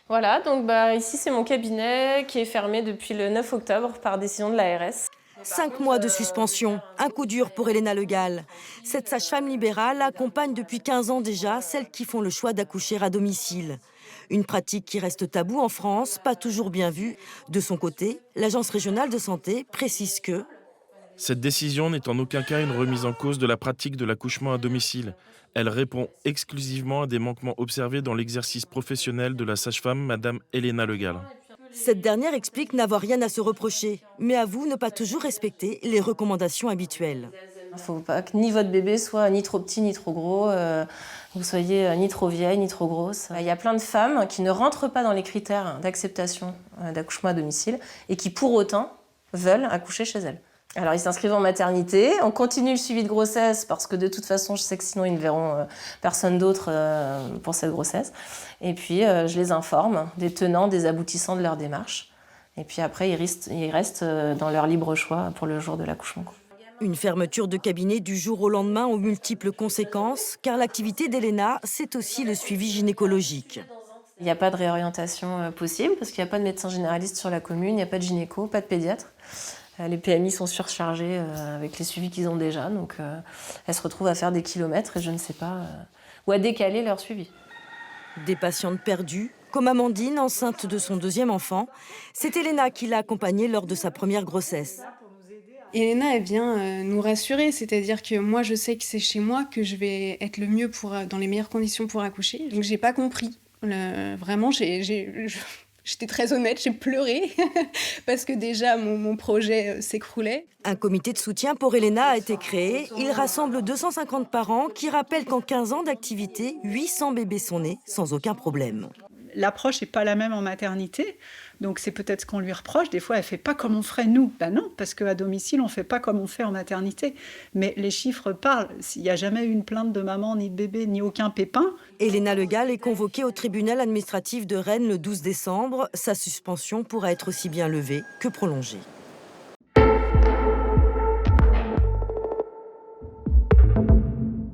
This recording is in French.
Voilà, donc ici c'est mon cabinet qui est fermé depuis le 9 octobre par décision de l'ARS. 5 mois de suspension, un coup dur pour Elena Le Gall. Cette sage-femme libérale accompagne depuis 15 ans déjà celles qui font le choix d'accoucher à domicile. Une pratique qui reste taboue en France, pas toujours bien vue. De son côté, l'Agence régionale de santé précise que Cette décision n'est en aucun cas une remise en cause de la pratique de l'accouchement à domicile. Elle répond exclusivement à des manquements observés dans l'exercice professionnel de la sage-femme Madame Elena Le Gall. cette dernière explique n'avoir rien à se reprocher, mais avoue ne pas toujours respecter les recommandations habituelles. Il ne faut pas que ni votre bébé soit ni trop petit ni trop gros, vous soyez ni trop vieille ni trop grosse. Il y a plein de femmes qui ne rentrent pas dans les critères d'acceptation d'accouchement à domicile et qui pour autant veulent accoucher chez elles. Alors ils s'inscrivent en maternité, on continue le suivi de grossesse parce que de toute façon je sais que sinon ils ne verront personne d'autre pour cette grossesse. Et puis je les informe des tenants, des aboutissants de leur démarche. Et puis après ils restent dans leur libre choix pour le jour de l'accouchement. Une fermeture de cabinet du jour au lendemain aux multiples conséquences, car l'activité d'Elena, c'est aussi le suivi gynécologique. Il n'y a pas de réorientation possible parce qu'il n'y a pas de médecin généraliste sur la commune, il n'y a pas de gynéco, pas de pédiatre. Les PMI sont surchargés avec les suivis qu'ils ont déjà, donc elles se retrouvent à faire des kilomètres et je ne sais pas, ou à décaler leur suivi. Des patientes perdues, comme Amandine, enceinte de son deuxième enfant. C'est Elena qui l'a accompagnée lors de sa première grossesse. Elena, elle vient nous rassurer, c'est-à-dire que moi, je sais que c'est chez moi que je vais être le mieux dans les meilleures conditions pour accoucher. Donc, j'ai pas compris. Vraiment, j'étais très honnête, j'ai pleuré parce que déjà, mon projet s'écroulait. Un comité de soutien pour Elena a été créé. Il rassemble 250 parents qui rappellent qu'en 15 ans d'activité, 800 bébés sont nés sans aucun problème. L'approche n'est pas la même en maternité, donc c'est peut-être ce qu'on lui reproche. Des fois, elle ne fait pas comme on ferait nous. Ben non, parce qu'à domicile, on ne fait pas comme on fait en maternité. Mais les chiffres parlent. Il n'y a jamais eu une plainte de maman, ni de bébé, ni aucun pépin. Elena Le Gall est convoquée au tribunal administratif de Rennes le 12 décembre. Sa suspension pourra être aussi bien levée que prolongée.